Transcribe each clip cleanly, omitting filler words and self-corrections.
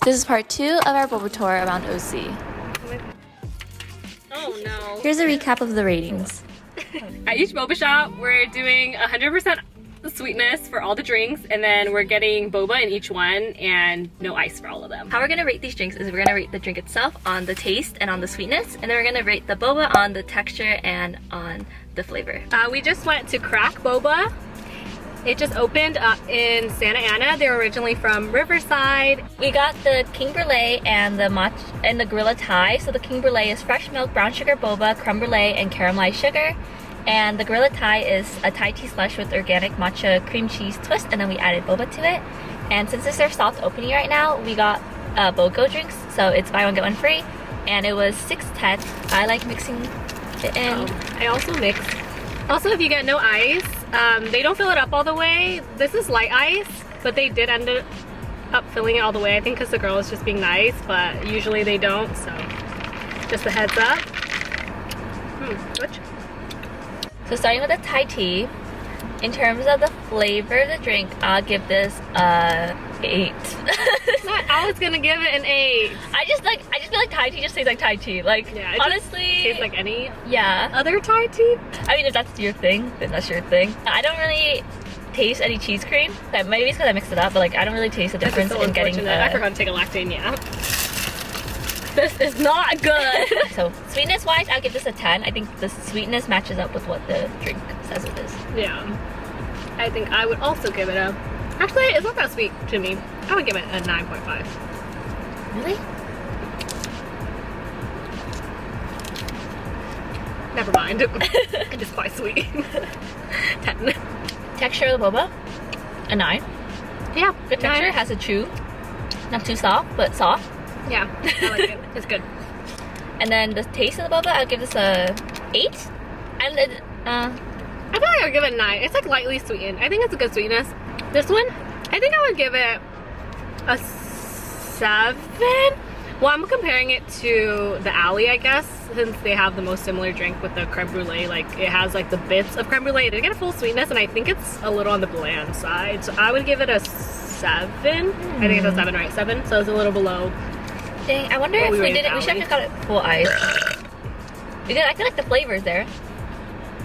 This is part 2 of our Bobo tour around OC. Oh no. Here's a recap of the ratings. At each boba shop, we're doing 100% sweetness for all the drinks, and then we're getting boba in each one and no ice for all of them. How we're gonna rate these drinks is we're gonna rate the drink itself on the taste and on the sweetness, and then we're gonna rate the boba on the texture and on the flavor. We just went to Crack Boba. It just opened up in Santa Ana. They were originally from Riverside. We got the king brulee and the gorilla Thai. So the king brulee is fresh milk, brown sugar boba, creme brulee, and caramelized sugar. And the gorilla Thai is a Thai tea slush with organic matcha cream cheese twist, and then we added boba to it. And since it's their soft opening right now, we got BOGO drinks, so it's buy one get one free, and it was $6.10. I like mixing it in. I also mix. Also, if you get no ice, they don't fill it up all the way. This is light ice, but they did end up filling it all the way, I think because the girl is just being nice, but usually they don't, so just a heads up. Switch. So starting with the Thai tea, in terms of the flavor of the drink, I'll give this a 8. I was gonna give it an 8. I just feel like Thai tea just tastes like Thai tea. Like, yeah, honestly, tastes like any other Thai tea. I mean, if that's your thing, then that's your thing. I don't really taste any cheese cream. Maybe it's because I mixed it up, but like I don't really taste the difference in getting the... I forgot to take a Latte out. This is not good. So sweetness wise, I'll give this a 10. I think the sweetness matches up with what the drink says it is. Yeah. I think I would also give it a... Actually, it's not that sweet to me. I would give it a 9.5. Really? Never mind. It's quite sweet. 10. Texture of the boba, a 9. Yeah, good texture. 9. Has a chew. Not too soft, but soft. Yeah, I like it. It's good. And then the taste of the boba, I'll give this a 8. And then, I feel like I would give it a 9. It's like lightly sweetened. I think it's a good sweetness. This one, I think I would give it a 7. Well, I'm comparing it to the Alley, I guess, since they have the most similar drink with the creme brulee. Like, it has like the bits of creme brulee. It didn't get a full sweetness, and I think it's a little on the bland side. So I would give it a 7. I think it's a 7, right? 7. So it's a little below. Dang, I wonder if we did it. We should have got it full ice. Because I feel like the flavor is there.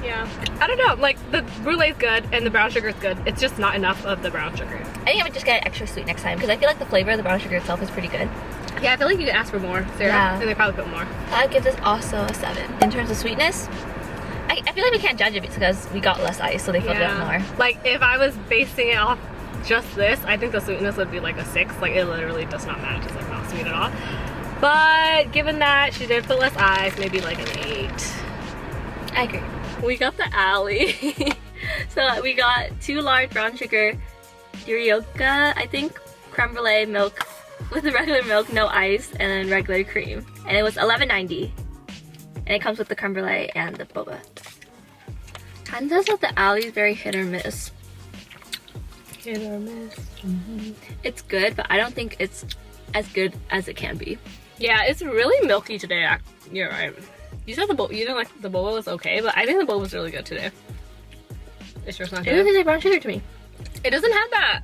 Yeah. I don't know. Like, the brulee's good and the brown sugar's good. It's just not enough of the brown sugar. I think I would just get it extra sweet next time because I feel like the flavor of the brown sugar itself is pretty good. Yeah, I feel like you could ask for more, Sarah. Yeah. And they probably put more. I'd give this also a 7. In terms of sweetness, I feel like we can't judge it because we got less ice, so they filled it up more. Like, if I was basing it off just this, I think the sweetness would be like a 6. Like, it literally does not match. It's like not sweet at all. But given that she did put less ice, maybe like an 8. I agree. We got the Alley. So we got 2 large brown sugar Durioka, I think, creme brulee milk with the regular milk, no ice, and then regular cream. And it was $11.90. And it comes with the creme brulee and the boba. Kind of that the Alley is very hit or miss. Hit or miss. It's good, but I don't think it's as good as it can be. Yeah, it's really milky today. You're right. You said you didn't like the boba was okay, but I think the boba was really good today. It's just not good. It doesn't taste like brown sugar to me. It doesn't have that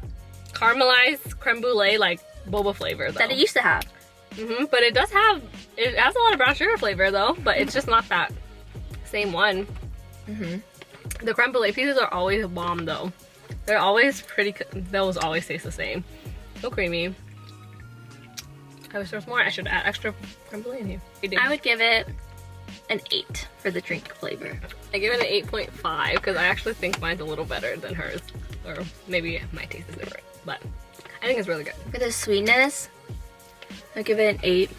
caramelized creme brulee like boba flavor though. That it used to have. But it has a lot of brown sugar flavor though, but it's just not that same one. The creme brulee pieces are always bomb though. They're always pretty, those always taste the same. So creamy. I wish there was more. I should add extra creme brulee in here. I would give it an 8 for the drink flavor. I give it an 8.5 because I actually think mine's a little better than hers. Or maybe my taste is different, but I think it's really good. For the sweetness, I'll give it an 8.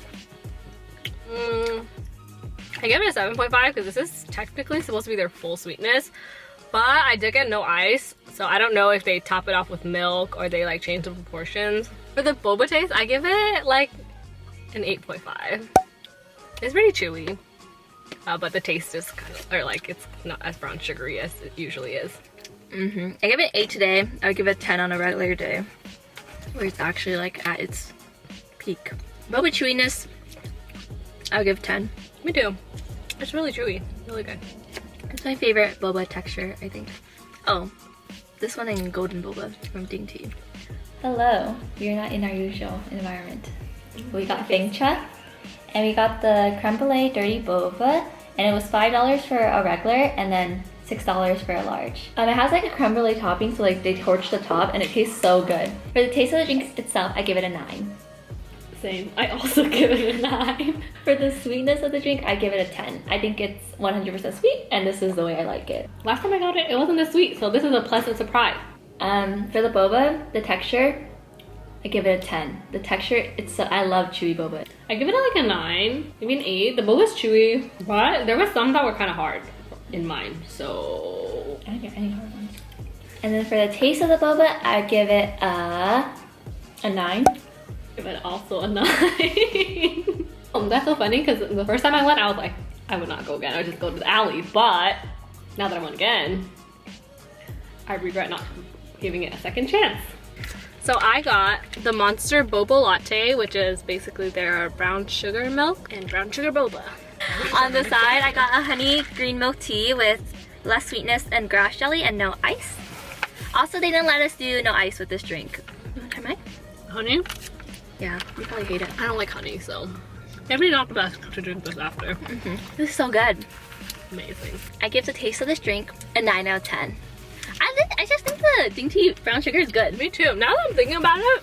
I give it a 7.5 because this is technically supposed to be their full sweetness, but I did get no ice, so I don't know if they top it off with milk or they like change the proportions. For the boba taste, I give it like an 8.5. It's pretty chewy, but the taste is kind of, or like it's not as brown sugary as it usually is. I give it an 8 today. I would give it a 10 on a regular day, where it's actually like at its peak. Boba chewiness, I would give 10. Me too. It's really chewy, really good. It's my favorite boba texture, I think. Oh, this one and golden boba from Ding Tea. Hello. We're not in our usual environment. We got Fengcha, and we got the creme brulee dirty boba, and it was $5 for a regular, and then $6 for a large. It has like a creme brulee topping, so like they torch the top, and it tastes so good. For the taste of the drink itself, I give it a 9. Same. I also give it a 9. For the sweetness of the drink, I give it a 10. I think it's 100% sweet, and this is the way I like it. Last time I got it, it wasn't this sweet, so this is a pleasant surprise. For the boba, the texture, I give it a 10. The texture, I love chewy boba. I give it like a 9, maybe an 8. The boba's chewy, but there were some that were kind of hard in mine, so... I don't get any hard ones. And then for the taste of the boba, I give it a 9. Give it also a 9. That's so funny because the first time I went, I was like, I would not go again. I would just go to the alley. But now that I went again, I regret not giving it a second chance. So I got the Monster Bobo Latte, which is basically their brown sugar milk and brown sugar boba. On the side, I got a honey green milk tea with less sweetness and grass jelly and no ice. Also, they didn't let us do no ice with this drink. You want to try mine? Honey? Yeah, you probably hate it. I don't like honey, so maybe not the best to drink this after. This is so good. Amazing. I give the taste of this drink a 9 out of 10. I just think the dainty brown sugar is good. Me too. Now that I'm thinking about it,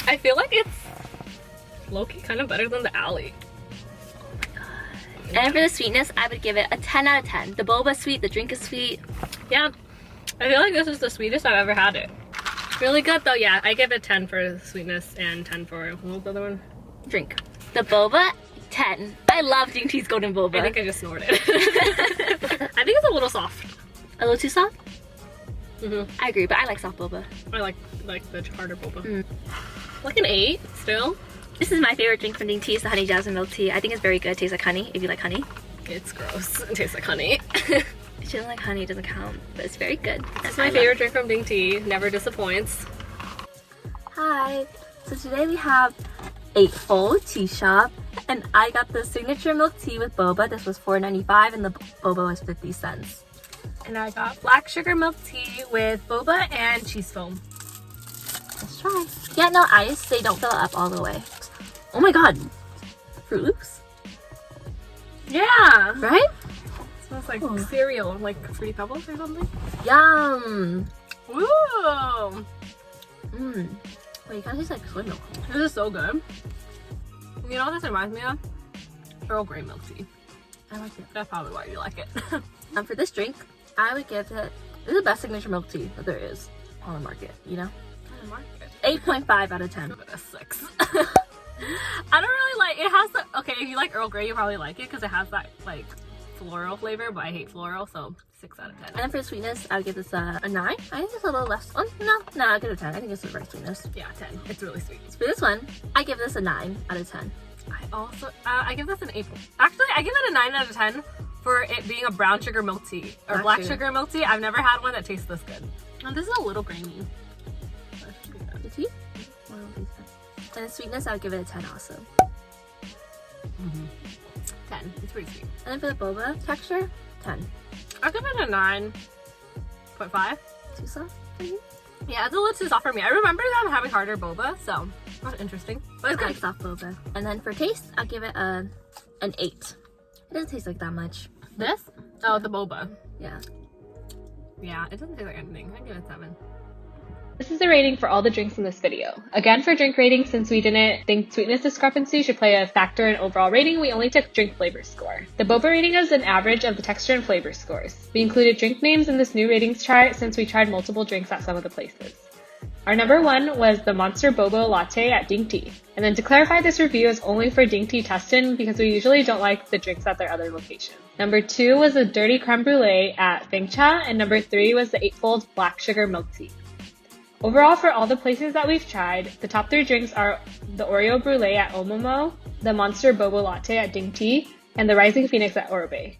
I feel like it's low-key kind of better than the alley. Oh my god. And for the sweetness, I would give it a 10 out of 10. The boba is sweet, the drink is sweet. Yeah, I feel like this is the sweetest I've ever had it. Really good though, yeah. I give it 10 for sweetness and 10 for, what was the other one? Drink. The boba, 10. I love Dainty's golden boba. I think I just snorted. I think it's a little soft. A little too soft? Mm-hmm. I agree, but I like soft boba. I like the harder boba. Like an 8 still. This is my favorite drink from Dainty. It's the honey jasmine milk tea. I think it's very good. It tastes like honey, if you like honey. It's gross. It tastes like honey. If you don't like honey, it doesn't count, but it's very good. It's my favorite drink from Dainty. Never disappoints. Hi. So today we have a full tea shop, and I got the signature milk tea with boba. This was $4.95, and the boba was 50 cents. And I got black sugar milk tea with boba and cheese foam. Let's try. Yeah, no ice. They don't fill it up all the way. Oh my god. Fruit Loops? Yeah. Right? Smells like cereal, like Fruity Pebbles or something. Yum. Ooh. Mmm. Wait, it kind of tastes like soy milk. This is so good. You know what this reminds me of? Earl Grey milk tea. I like it. That's probably why you like it. For this drink, I would give it, this is the best signature milk tea that there is on the market, you know? 8.5 out of 10. Give it a 6. I don't really like, it has the, okay, if you like Earl Grey, you probably like it because it has that like floral flavor, but I hate floral, so 6 out of 10. And then for the sweetness, I would give this a 9. I think it's a little less, no, I'll give it a 10. I think it's the right sweetness. Yeah, 10. It's really sweet. So for this one, I give this a 9 out of 10. I also, I give this an 8. Actually, I give it a 9 out of 10 for it being a brown sugar milk tea, or black sugar milk tea. I've never had one that tastes this good. And this is a little grainy. The tea? And the sweetness, I would give it a 10 also. 10. It's pretty sweet. And then for the boba texture, 10. I'll give it a 9.5. Too soft for you? Yeah, it's a little too soft for me. I remember them having harder boba, so that's interesting. But it's I good. like soft boba. And then for taste, I'll give it an 8. It doesn't taste like that much. This? Oh, the boba. Yeah. Yeah, it doesn't taste like anything. I give it a 7. This is the rating for all the drinks in this video. Again, for drink rating, since we didn't think sweetness discrepancy should play a factor in overall rating, we only took drink flavor score. The boba rating is an average of the texture and flavor scores. We included drink names in this new ratings chart since we tried multiple drinks at some of the places. Our number 1 was the Monster Bobo Latte at Dainty. And then to clarify, this review is only for Dainty Tustin because we usually don't like the drinks at their other locations. Number 2 was the Dirty Creme Brulee at Fengcha, and number 3 was the 8-fold Black Sugar Milk Tea. Overall, for all the places that we've tried, the top 3 drinks are the Oreo Brulee at Omomo, the Monster Bobo Latte at Dainty, and the Rising Phoenix at Oribe.